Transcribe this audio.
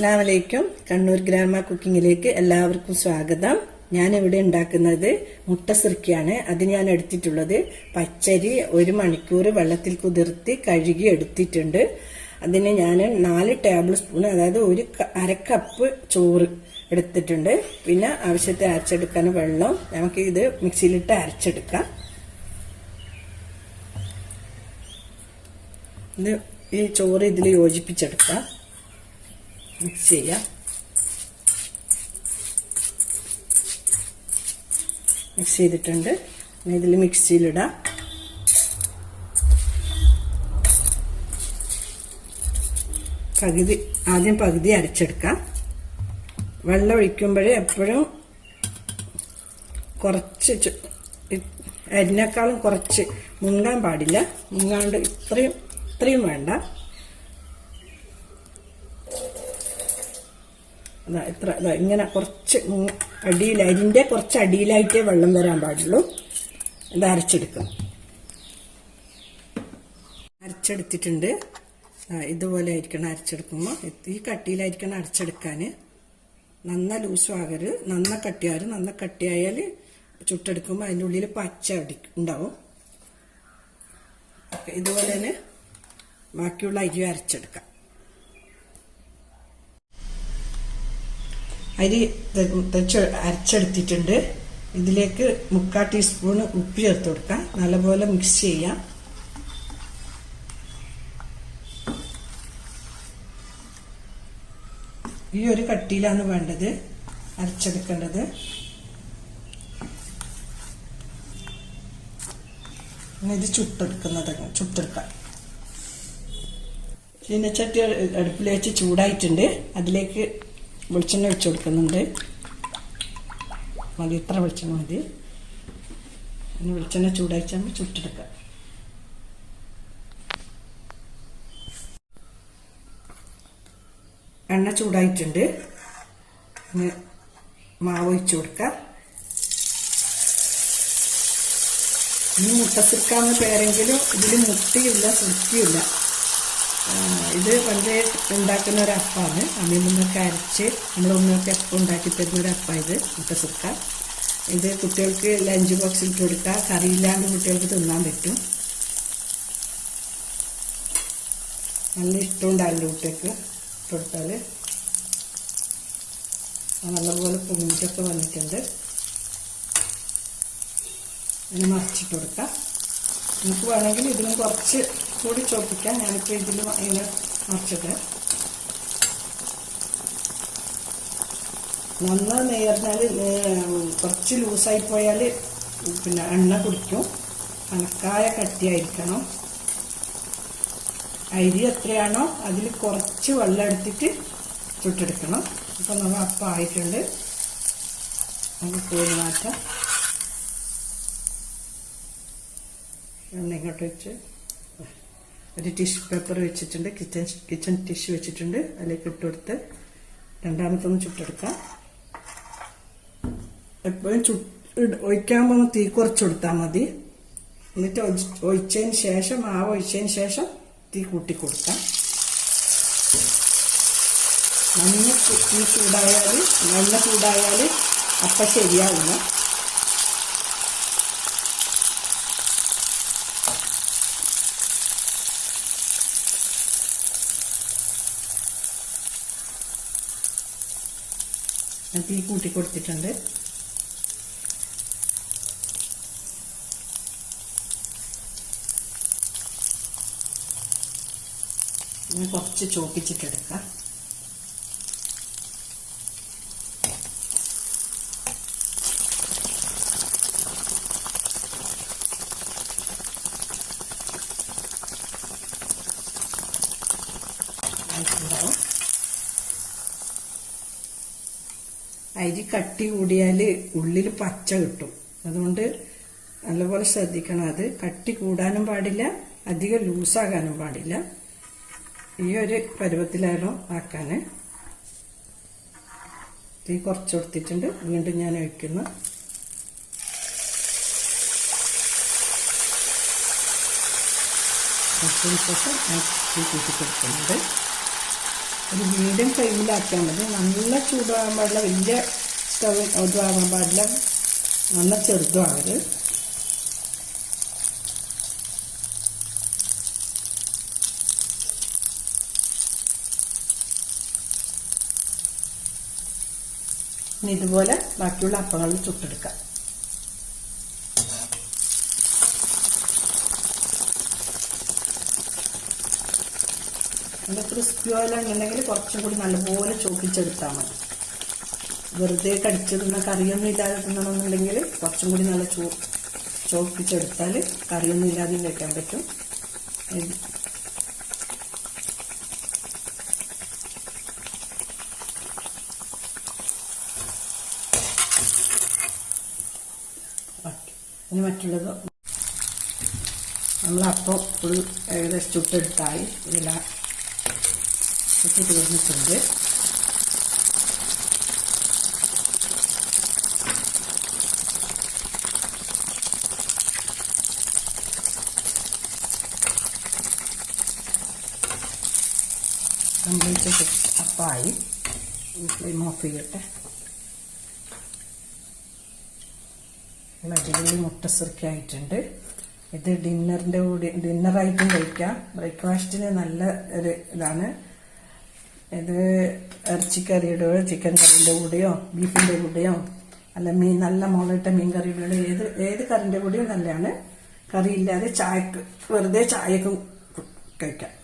അസ്സലാമലൈക്കും. കണ്ണൂർ ഗ്രാമ കുക്കിങ്ങിലേക്ക് എല്ലാവർക്കും സ്വാഗതം. ഞാനിവിടെ ഉണ്ടാക്കുന്നത് മുട്ടസിർക്കയാണ്. അതിന് ഞാൻ എടുത്തിട്ടുള്ളത് പച്ചരി 1 മണിക്കൂർ വെള്ളത്തിൽ കുതിർത്തി കഴുകി എടുത്തിട്ടുണ്ട്. അതിന് ഞാൻ 4 ടേബിൾ സ്പൂൺ, അതായത് അര കപ്പ് ചോറ് എടുത്തിട്ടുണ്ട്. പിന്നെ ആവശ്യത്തിന് അരച്ചെടുക്കാൻ വെള്ളം. നമുക്ക് ഇത് മിക്സിയിലിട്ട് അരച്ചെടുക്കാം. ഇത് ഈ ചോറ് ഇതിൽ യോജിപ്പിച്ചെടുക്കാം. മിക്സ് ചെയ്യാം. മിക്സ് ചെയ്തിട്ടുണ്ട്. ഇതിൽ മിക്സിയിലിടാം. ആദ്യം പകുതി അരച്ചെടുക്കാം. വെള്ളം ഒഴിക്കുമ്പോഴേ എപ്പോഴും കുറച്ച് അരിനേക്കാളും കുറച്ച് മുങ്ങാൻ പാടില്ല. മുങ്ങാണ്ട് ഇത്രയും വേണ്ട. ഇങ്ങനെ കുറച്ച് അരിന്റെ കുറച്ച് അടിയിലായിട്ടേ വെള്ളം വരാൻ പാടുള്ളൂ. ഇത് അരച്ചെടുക്കും. അരച്ചെടുത്തിട്ടുണ്ട്. ഇതുപോലെ ആയിരിക്കണം അരച്ചെടുക്കുമ്പോൾ. ഈ കട്ടിയിലായിരിക്കണം അരച്ചെടുക്കാൻ. നന്ന ലൂസും ആകരുത്, നന്ന കട്ടിയാലും. നന്ന കട്ടിയായാൽ ചുട്ടെടുക്കുമ്പോൾ അതിൻ്റെ ഉള്ളിൽ പച്ച ഉണ്ടാവും. ഇതുപോലെ തന്നെ ബാക്കിയുള്ള അരി അരച്ചെടുക്കാം. അരി അരച്ചെടുത്തിട്ടുണ്ട്. ഇതിലേക്ക് 3/4 ടീസ്പൂൺ ഉപ്പ് ചേർത്ത് കൊടുക്കാം. നല്ലപോലെ മിക്സ് ചെയ്യാം. ഈ ഒരു കട്ടിയിലാണ് വേണ്ടത് അരച്ചെടുക്കേണ്ടത്. ഇത് ചുട്ടെടുക്കാം. ചീനച്ചട്ടി അടുപ്പിൽ വെച്ച് ചൂടായിട്ടുണ്ട്. അതിലേക്ക് വെളിച്ചെണ്ണ ഒഴിച്ചു കൊടുക്കുന്നുണ്ട്. മതി, ഇത്ര വെളിച്ചെണ്ണ മതി. വെളിച്ചെണ്ണ ചൂടായിച്ചാകുമ്പോൾ ചുട്ടെടുക്കാം. എണ്ണ ചൂടായിട്ടുണ്ട്. മാവ് ഒഴിച്ചു കൊടുക്കാം. ഇനി മുട്ടസിർക്കാന്ന് പേരെങ്കിലും ഇതിൽ മുട്ടയില്ല, സുർക്കിയില്ല. ഇത് വളരെ ഉണ്ടാക്കുന്ന ഒരു അപ്പമാണ്. അമ്മയിൽ നിന്നൊക്കെ അരച്ച് നമ്മളൊന്നൊക്കെ എപ്പം ഉണ്ടാക്കി തരുന്ന ഒരു അപ്പം ഇത് മുട്ടസിർക്ക. ഇത് കുട്ടികൾക്ക് ലഞ്ച് ബോക്സിൽ ഇട്ട് കൊടുക്കുക. കറിയില്ലാണ്ട് കുട്ടികൾക്ക് തിന്നാൻ പറ്റും. നല്ല ഇഷ്ടമുണ്ടാവില്ല കുട്ടികൾക്ക് ഇട്ട് കൊടുത്താൽ. നല്ലപോലെ പൊങ്ങിട്ടൊക്കെ വന്നിട്ടുണ്ട്. അതിന് മറിച്ചിട്ട് കൊടുക്കാം. നമുക്ക് വേണമെങ്കിൽ ഇതിന് കുറച്ച് കൂടി ചോപ്പിക്കാം. ഞാനിപ്പോൾ ഇതിൽ ഇങ്ങനെ മറിച്ചിട്ട് നന്നായി നേർന്നാൽ കുറച്ച് ലൂസായി പോയാൽ പിന്നെ എണ്ണ കുടിക്കും. കണക്കായ കട്ടിയായിരിക്കണം. അരി എത്രയാണോ അതിൽ കുറച്ച് വെള്ളം എടുത്തിട്ട് ചുട്ടെടുക്കണം. അപ്പം നമ്മൾ അപ്പം ആയിട്ടുണ്ട്. നമുക്ക് കോരി മാറ്റാം. എണ്ണ ഇങ്ങോട്ട് വെച്ച് ഒരു ടിഷ്യൂ പേപ്പർ വെച്ചിട്ടുണ്ട്. കിച്ചൺ ടിഷ്യൂ വെച്ചിട്ടുണ്ട്. അതിലേക്ക് ഇട്ട് കൊടുത്ത് രണ്ടാമത്തൊന്ന് ചുട്ടെടുക്കാം. എപ്പോഴും ഒഴിക്കാൻ പോകുമ്പോൾ തീ കുറച്ച് കൊടുത്താൽ മതി. എന്നിട്ട് ഒഴിച്ചതിന് ശേഷം മാവ് ഒഴിച്ചതിന് ശേഷം തീ കൂട്ടി കൊടുക്കാം. നല്ല ചൂടായാൽ അപ്പം ശരിയാവില്ല. തീ കൂട്ടി കൊടുത്തിട്ടുണ്ട്. ഇനി കുറച്ച് ചോപ്പിച്ചിട്ടെടുക്കാം. അരി കട്ടി കൂടിയാൽ ഉള്ളിൽ പച്ച കിട്ടും. അതുകൊണ്ട് നല്ലപോലെ ശ്രദ്ധിക്കണം. അത് കട്ടി കൂടാനും പാടില്ല, അധികം ലൂസാകാനും പാടില്ല. ഈ ഒരു പരുവത്തിലായാലും ആക്കാൻ. തീ കുറച്ച് കൊടുത്തിട്ടുണ്ട്. വീണ്ടും ഞാൻ ഒഴിക്കുന്നു. കുറച്ചതിന് ശേഷം തീ കൂട്ടി കൊടുക്കുന്നുണ്ട്. ഒരു മീഡിയം ഫ്ലെയിമിലാക്കിയാൽ മതി. നല്ല ചൂടാകാൻ പാടില്ല, വലിയ സ്റ്റവ് ഇതാകാൻ പാടില്ല, നല്ല ചെറുതുമാകരുത്. ഇനി ഇതുപോലെ ബാക്കിയുള്ള അപ്പങ്ങളിൽ ചുട്ടെടുക്കാം. നല്ല ക്രിസ്പി ഓയിൽ ഉണ്ടെങ്കിൽ കുറച്ചും കൂടി നല്ലപോലെ ചോപ്പിച്ചെടുത്താൽ മതി. വെറുതെ കടിച്ചു തിന്ന കറിയൊന്നും ഇല്ലാതെ തിന്നണമെന്നുണ്ടെങ്കിൽ കുറച്ചും കൂടി നല്ല ചോപ്പിച്ചെടുത്താൽ കറിയൊന്നും ഇല്ലാതെയും കഴിക്കാൻ പറ്റും. ഇനി മറ്റുള്ളത് നമ്മളപ്പം ഫുൾ ഏകദേശം ചുട്ടെടുത്തായി. ഇതിലാ ചുട്ട് തീർന്നിട്ടുണ്ട്. കംപ്ലീറ്റ് അപ്പമായി. ഫ്ലെയിം ഓഫ് ചെയ്യട്ടെ. അടിപൊളി മുട്ടസിർക്ക ആയിട്ടുണ്ട്. ഇത് ഡിന്നറായിട്ടും കഴിക്കാം. ബ്രേക്ക്ഫാസ്റ്റിന് നല്ല ഒരു ഇതാണ്. ഇത് ഇറച്ചിക്കറിയുടെയോ ചിക്കൻ കറിയുടെ കൂടെയോ ബീഫിന്റെ കൂടെയോ അല്ല നല്ല മുളകിട്ട മീൻ കറിയുടെ ഏത് കറിന്റെ കൂടെയും നല്ലതാണ്. കറിയില്ലാതെ ചായക്ക് വെറുതെ ചായക്കും കഴിക്കാം.